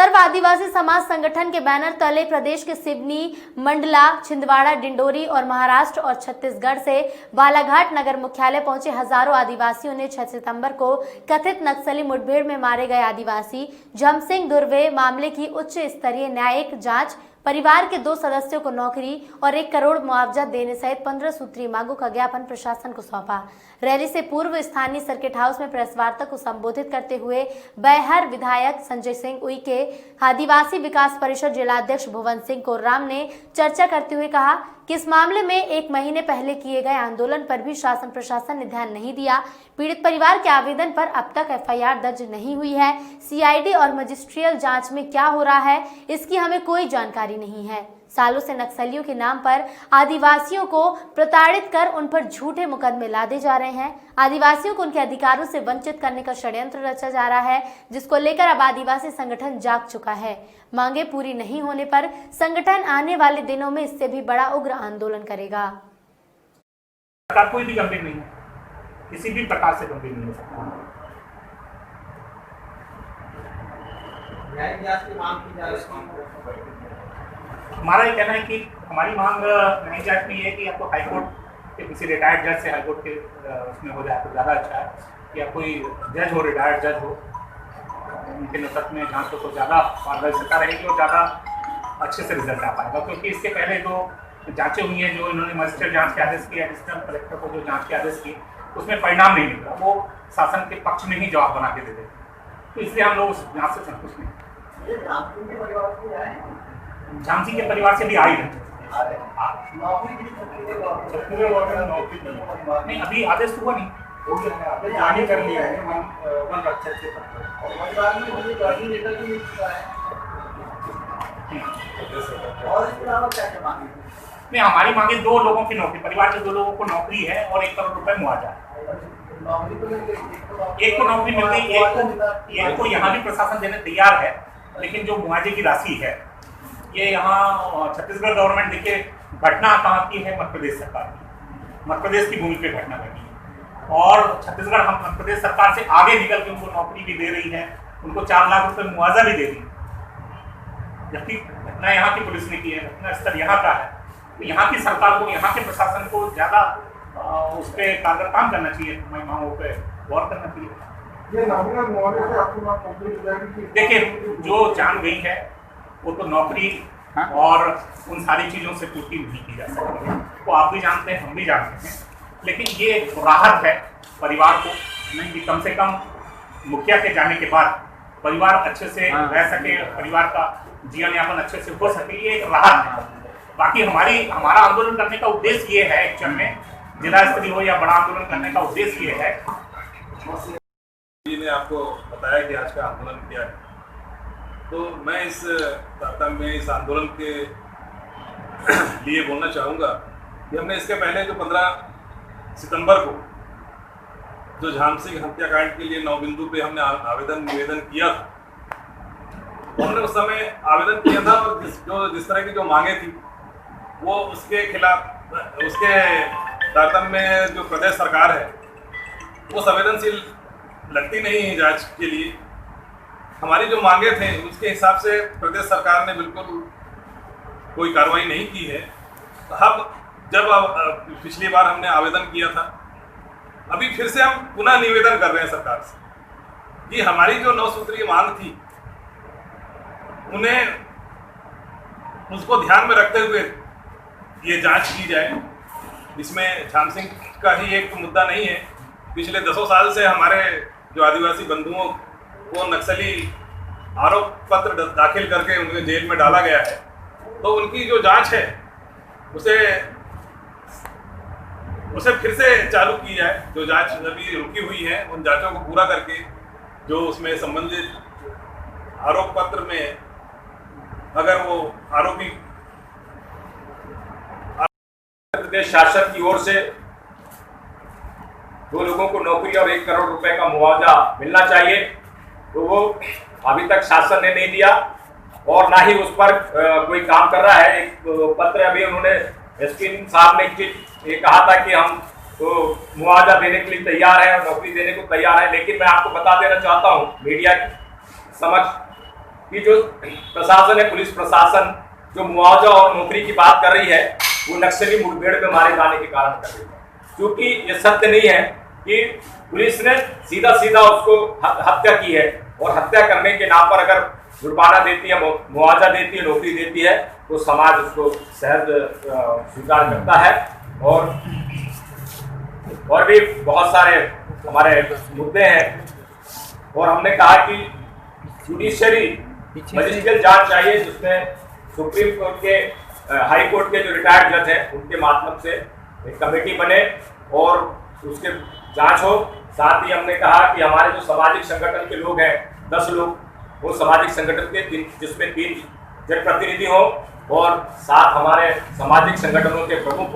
सर्व आदिवासी समाज संगठन के बैनर तले प्रदेश के सिवनी, मंडला, छिंदवाड़ा, डिंडोरी और महाराष्ट्र और छत्तीसगढ़ से बालाघाट नगर मुख्यालय पहुंचे हजारों आदिवासियों ने 6 सितंबर को कथित नक्सली मुठभेड़ में मारे गए आदिवासी झमसिंह दुर्वे मामले की उच्च स्तरीय न्यायिक जांच, परिवार के 2 सदस्यों को नौकरी और 1 करोड़ मुआवजा देने सहित 15 सूत्रीय मांगों का ज्ञापन प्रशासन को सौंपा। रैली से पूर्व स्थानीय सर्किट हाउस में प्रेस वार्ता को संबोधित करते हुए बैहर विधायक संजय सिंह उइके, आदिवासी विकास परिषद जिलाध्यक्ष भुवन सिंह कोर्राम ने चर्चा करते हुए कहा कि इस मामले में 1 महीने पहले किए गए आंदोलन पर भी शासन प्रशासन ने ध्यान नहीं दिया। पीड़ित परिवार के आवेदन पर अब तक एफआईआर दर्ज नहीं हुई है। सीआईडी और मजिस्ट्रियल जांच में क्या हो रहा है इसकी हमें कोई जानकारी नहीं है। सालों से नक्सलियों के नाम पर आदिवासियों को प्रताड़ित कर उन पर झूठे मुकदमे लादे जा रहे हैं। आदिवासियों को उनके अधिकारों से वंचित करने का षड्यंत्र रचा जा रहा है, जिसको लेकर अब आदिवासी संगठन जाग चुका है। मांगे पूरी नहीं होने पर संगठन आने वाले दिनों में इससे भी बड़ा उग्र आंदोलन करेगा। सरकार कोई भी गंभीर नहीं है, किसी भी प्रकार से गंभीर नहीं हो सकता। हमारा ये कहना है कि हमारी मांग न्यायिक जांच में ये है कि आपको हाईकोर्ट के किसी रिटायर्ड जज से हाईकोर्ट के उसमें हो जाए तो ज़्यादा अच्छा है, या कोई जज हो, रिटायर्ड जज हो, उनके नेतृत्व में जांच हो तो ज़्यादा पारदर्शिता रहेगी और ज़्यादा अच्छे से रिजल्ट आ पाएगा। क्योंकि इसके पहले जो जांचें हुई हैं, जो इन्होंने मजिस्ट्रेट जांच के आदेश किए, एडिशनल कलेक्टर को जो जांच के आदेश किए, उसमें परिणाम नहीं मिला, वो शासन के पक्ष में ही जवाब बना के दे देते। तो इसलिए हम लोग उस जांच से संतुष्ट नहीं। झांसी के परिवार से भी आई है नहीं, अभी आदेश हुआ नहीं, जारी कर लिया है वन रक्षक से। नहीं, हमारी मांगे 2 लोगों की नौकरी, परिवार के 2 लोगों को नौकरी है और 1 करोड़ रुपए मुआवजा है। एक को नौकरी मिल गई, एक को यहाँ भी प्रशासन देने तैयार है, लेकिन जो मुआवजे की राशि है ये यहाँ छत्तीसगढ़ गवर्नमेंट, देखिए घटना कहाँ की है, मध्य प्रदेश सरकार की, मध्य प्रदेश की भूमि पे घटना घटी है और छत्तीसगढ़ हम मध्य प्रदेश सरकार से आगे निकल के उनको नौकरी भी दे रही है, उनको 4 लाख रुपए मुआवजा भी दे रही है, जबकि घटना यहाँ की पुलिस ने की है, घटना स्तर यहाँ का है। तो यहाँ की सरकार को, यहाँ के प्रशासन को ज़्यादा उस पर कारगर काम करना चाहिए, हमारी मांगों पर गौर करना चाहिए। देखिए, जो जान गई है वो तो नौकरी और उन सारी चीज़ों से पूर्ति नहीं की जा सकती, वो आप भी जानते हैं, हम भी जानते हैं, लेकिन ये राहत है परिवार को, नहीं कि कम से कम मुखिया के जाने के बाद परिवार अच्छे से रह सके, परिवार का जीवन यापन अच्छे से हो सके, ये एक राहत है। बाकी हमारा आंदोलन करने का उद्देश्य ये है, एक्चुअल में जिला स्तरीय हो या बड़ा आंदोलन करने का उद्देश्य ये है। ने आपको बताया कि आज का आंदोलन क्या है, तो मैं इस वार्ता में इस आंदोलन के लिए बोलना चाहूँगा कि हमने इसके पहले जो 15 सितंबर को जो झांसी हत्याकांड के लिए 9 बिंदु पे हमने निवेदन किया था, तो हमने उस समय आवेदन किया था और जिस तरह की जो मांगे थी वो उसके खिलाफ, उसके तारतम्य में जो प्रदेश सरकार है वो संवेदनशील लगती नहीं है जांच के लिए। हमारी जो मांगे थे उसके हिसाब से प्रदेश सरकार ने बिल्कुल कोई कार्रवाई नहीं की है। अब जब पिछली बार हमने आवेदन किया था, अभी फिर से हम पुनः निवेदन कर रहे हैं सरकार से कि हमारी जो 9 सूत्रीय मांग थी उन्हें, उसको ध्यान में रखते हुए ये जांच की जाए। इसमें झांसी का ही एक मुद्दा नहीं है, पिछले 10 साल से हमारे जो आदिवासी बंधुओं को नक्सली आरोप पत्र दाखिल करके उन्हें जेल में डाला गया है, तो उनकी जो जांच है उसे फिर से चालू की जाए। जो जांच अभी रुकी हुई है उन जांचों को पूरा करके जो उसमें संबंधित आरोप पत्र में अगर वो आरोपी प्रदेश शासन की ओर से 2 लोगों को नौकरी और 1 करोड़ रुपए का मुआवजा मिलना चाहिए, तो वो अभी तक शासन ने नहीं दिया और ना ही उस पर कोई काम कर रहा है। एक पत्र अभी उन्होंने एसपी साहब ने ये कहा था कि हम तो मुआवजा देने के लिए तैयार है और नौकरी देने को तैयार है, लेकिन मैं आपको बता देना चाहता हूँ मीडिया समक्ष कि जो प्रशासन है, पुलिस प्रशासन जो मुआवजा और नौकरी की बात कर रही है वो नक्सली मुठभेड़ में मारे जाने के कारण कर रही है, क्योंकि ये सत्य नहीं है कि पुलिस ने सीधा सीधा उसको हत्या की है, और हत्या करने के नाम पर अगर जुर्माना देती है, मुआवजा देती है, नौकरी देती है, तो समाज उसको सहज स्वीकार करता है। और भी बहुत सारे हमारे मुद्दे हैं, और हमने कहा कि जुडिशरी मजिस्ट्रियल जांच चाहिए, जिसमें सुप्रीम कोर्ट के, हाई कोर्ट के जो रिटायर्ड जज हैं उनके माध्यम से एक कमेटी बने और उसके जांच हो। साथ ही हमने कहा कि हमारे जो सामाजिक संगठन के लोग हैं 10 लोग, वो सामाजिक संगठन के जिसमें 3 जनप्रतिनिधि हो और 7 हमारे सामाजिक संगठनों के प्रमुख